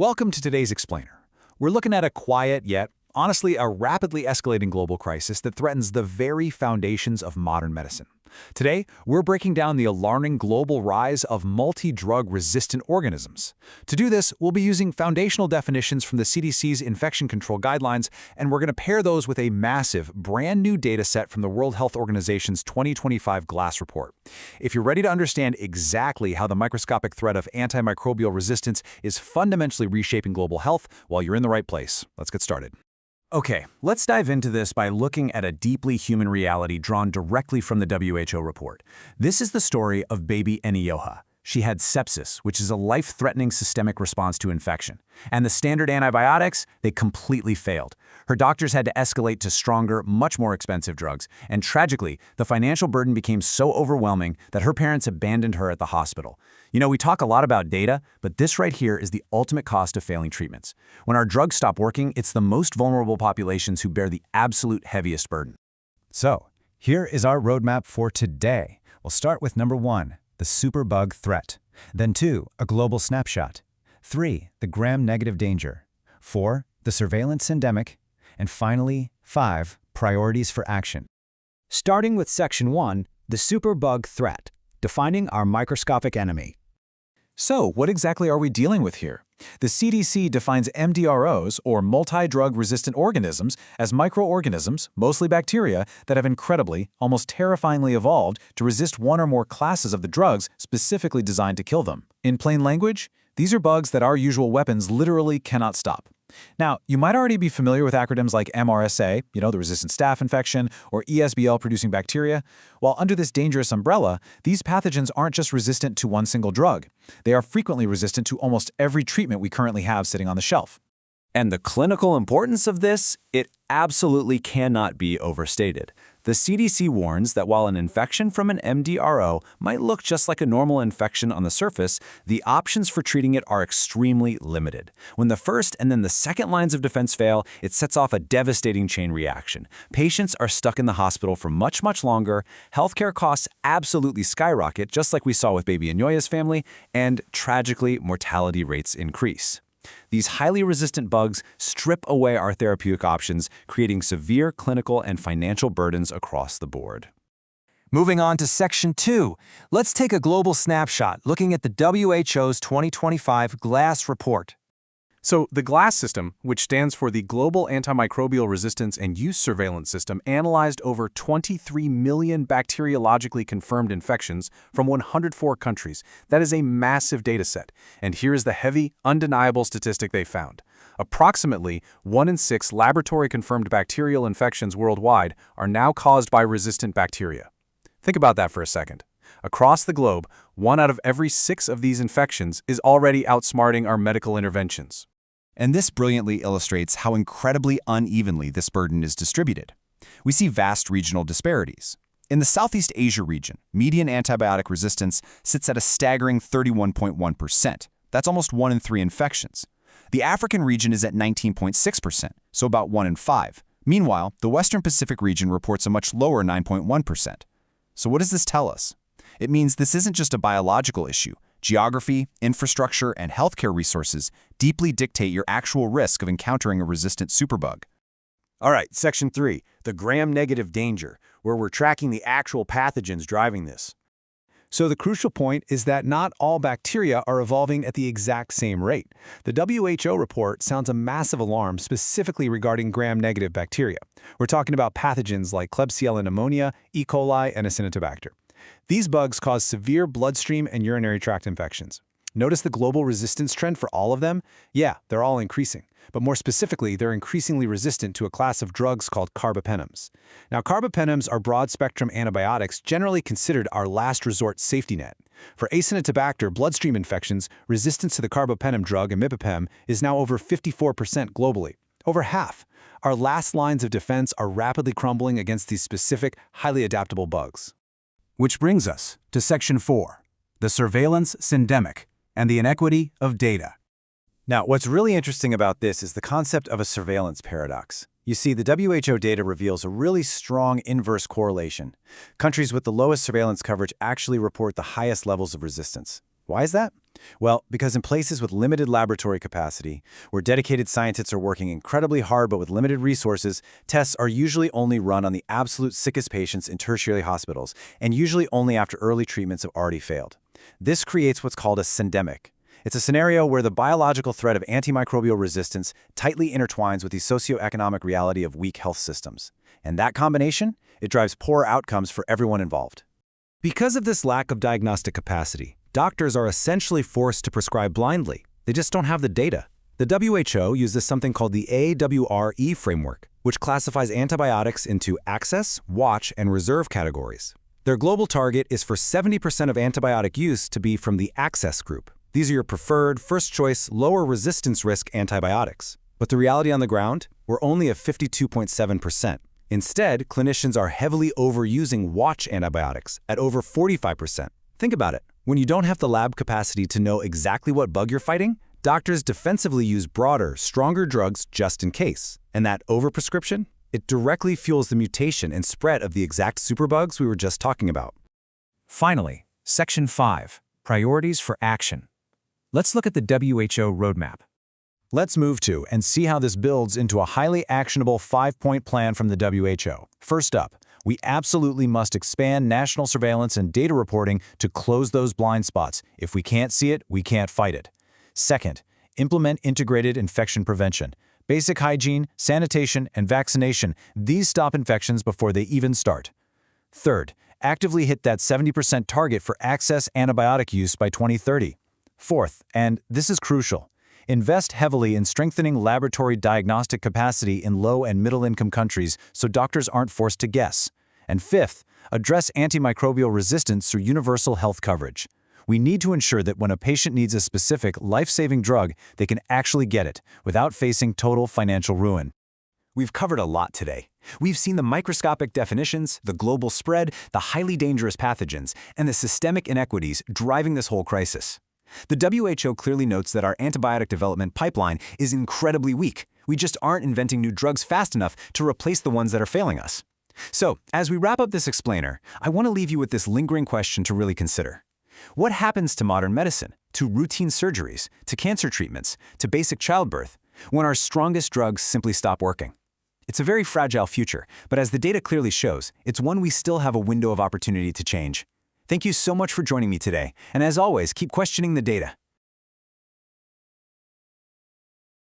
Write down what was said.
Welcome to today's Explainer. We're looking at a quiet yet, honestly, a rapidly escalating global crisis that threatens the very foundations of modern medicine. Today, we're breaking down the alarming global rise of multi-drug resistant organisms. To do this, we'll be using foundational definitions from the CDC's infection control guidelines, and we're going to pair those with a massive, brand new data set from the World Health Organization's 2025 GLASS report. If you're ready to understand exactly how the microscopic threat of antimicrobial resistance is fundamentally reshaping global health, well, you're in the right place. Let's get started. Okay, let's dive into this by looking at a deeply human reality drawn directly from the WHO report. This is the story of baby Enioha. She had sepsis, which is a life-threatening systemic response to infection. And the standard antibiotics, they completely failed. Her doctors had to escalate to stronger, much more expensive drugs. And tragically, the financial burden became so overwhelming that her parents abandoned her at the hospital. You know, we talk a lot about data, but this right here is the ultimate cost of failing treatments. When our drugs stop working, it's the most vulnerable populations who bear the absolute heaviest burden. So, here is our roadmap for today. We'll start with number 1, the superbug threat. Then 2, a global snapshot. 3, the gram-negative danger. 4, the surveillance endemic. And finally, 5, priorities for action. Starting with Section 1, the superbug threat, defining our microscopic enemy. So, what exactly are we dealing with here? The CDC defines MDROs, or multi-drug-resistant organisms, as microorganisms, mostly bacteria, that have incredibly, almost terrifyingly evolved to resist one or more classes of the drugs specifically designed to kill them. In plain language, these are bugs that our usual weapons literally cannot stop. Now, you might already be familiar with acronyms like MRSA, the resistant staph infection, or ESBL-producing bacteria. While under this dangerous umbrella, these pathogens aren't just resistant to one single drug. They are frequently resistant to almost every treatment we currently have sitting on the shelf. And the clinical importance of this, it absolutely cannot be overstated. The CDC warns that while an infection from an MDRO might look just like a normal infection on the surface, the options for treating it are extremely limited. When the first and then the second lines of defense fail, it sets off a devastating chain reaction. Patients are stuck in the hospital for much, much longer, healthcare costs absolutely skyrocket, just like we saw with baby Enioha's family, and tragically, mortality rates increase. These highly resistant bugs strip away our therapeutic options, creating severe clinical and financial burdens across the board. Moving on to Section 2, let's take a global snapshot looking at the WHO's 2025 GLASS report. So the GLASS system, which stands for the Global Antimicrobial Resistance and Use Surveillance System, analyzed over 23 million bacteriologically confirmed infections from 104 countries. That is a massive data set. And here is the heavy, undeniable statistic they found. Approximately 1 in 6 laboratory-confirmed bacterial infections worldwide are now caused by resistant bacteria. Think about that for a second. Across the globe, 1 out of every 6 of these infections is already outsmarting our medical interventions. And this brilliantly illustrates how incredibly unevenly this burden is distributed. We see vast regional disparities. In the Southeast Asia region, median antibiotic resistance sits at a staggering 31.1%. That's almost 1 in 3 infections. The African region is at 19.6%, so about 1 in 5. Meanwhile, the Western Pacific region reports a much lower 9.1%. So what does this tell us? It means this isn't just a biological issue. Geography, infrastructure, and healthcare resources deeply dictate your actual risk of encountering a resistant superbug. All right, Section 3, the gram-negative danger, where we're tracking the actual pathogens driving this. So the crucial point is that not all bacteria are evolving at the exact same rate. The WHO report sounds a massive alarm specifically regarding gram-negative bacteria. We're talking about pathogens like Klebsiella pneumonia, E. coli, and Acinetobacter. These bugs cause severe bloodstream and urinary tract infections. Notice the global resistance trend for all of them? Yeah, they're all increasing. But more specifically, they're increasingly resistant to a class of drugs called carbapenems. Now, carbapenems are broad-spectrum antibiotics generally considered our last resort safety net. For Acinetobacter bloodstream infections, resistance to the carbapenem drug, imipipem, is now over 54% globally. Over half. Our last lines of defense are rapidly crumbling against these specific, highly adaptable bugs. Which brings us to Section 4, the surveillance syndemic and the inequity of data. Now, what's really interesting about this is the concept of a surveillance paradox. You see, the WHO data reveals a really strong inverse correlation. Countries with the lowest surveillance coverage actually report the highest levels of resistance. Why is that? Well, because in places with limited laboratory capacity, where dedicated scientists are working incredibly hard but with limited resources, tests are usually only run on the absolute sickest patients in tertiary hospitals, and usually only after early treatments have already failed. This creates what's called a syndemic. It's a scenario where the biological threat of antimicrobial resistance tightly intertwines with the socioeconomic reality of weak health systems. And that combination, it drives poor outcomes for everyone involved. Because of this lack of diagnostic capacity, doctors are essentially forced to prescribe blindly. They just don't have the data. The WHO uses something called the AWR-E framework, which classifies antibiotics into access, watch, and reserve categories. Their global target is for 70% of antibiotic use to be from the access group. These are your preferred, first-choice, lower resistance risk antibiotics. But the reality on the ground? We're only at 52.7%. Instead, clinicians are heavily overusing watch antibiotics at over 45%. Think about it. When you don't have the lab capacity to know exactly what bug you're fighting, doctors defensively use broader, stronger drugs just in case. And that overprescription? It directly fuels the mutation and spread of the exact superbugs we were just talking about. Finally, Section 5, Priorities for Action. Let's look at the WHO roadmap. Let's move to and see how this builds into a highly actionable 5-point plan from the WHO. First up, we absolutely must expand national surveillance and data reporting to close those blind spots. If we can't see it, we can't fight it. Second, implement integrated infection prevention. Basic hygiene, sanitation, and vaccination, these stop infections before they even start. Third, actively hit that 70% target for access antibiotic use by 2030. Fourth, and this is crucial, invest heavily in strengthening laboratory diagnostic capacity in low- and middle-income countries so doctors aren't forced to guess. And fifth, address antimicrobial resistance through universal health coverage. We need to ensure that when a patient needs a specific, life-saving drug, they can actually get it without facing total financial ruin. We've covered a lot today. We've seen the microscopic definitions, the global spread, the highly dangerous pathogens, and the systemic inequities driving this whole crisis. The WHO clearly notes that our antibiotic development pipeline is incredibly weak. We just aren't inventing new drugs fast enough to replace the ones that are failing us. So, as we wrap up this explainer, I want to leave you with this lingering question to really consider. What happens to modern medicine, to routine surgeries, to cancer treatments, to basic childbirth, when our strongest drugs simply stop working? It's a very fragile future, but as the data clearly shows, it's one we still have a window of opportunity to change. Thank you so much for joining me today, and as always, keep questioning the data.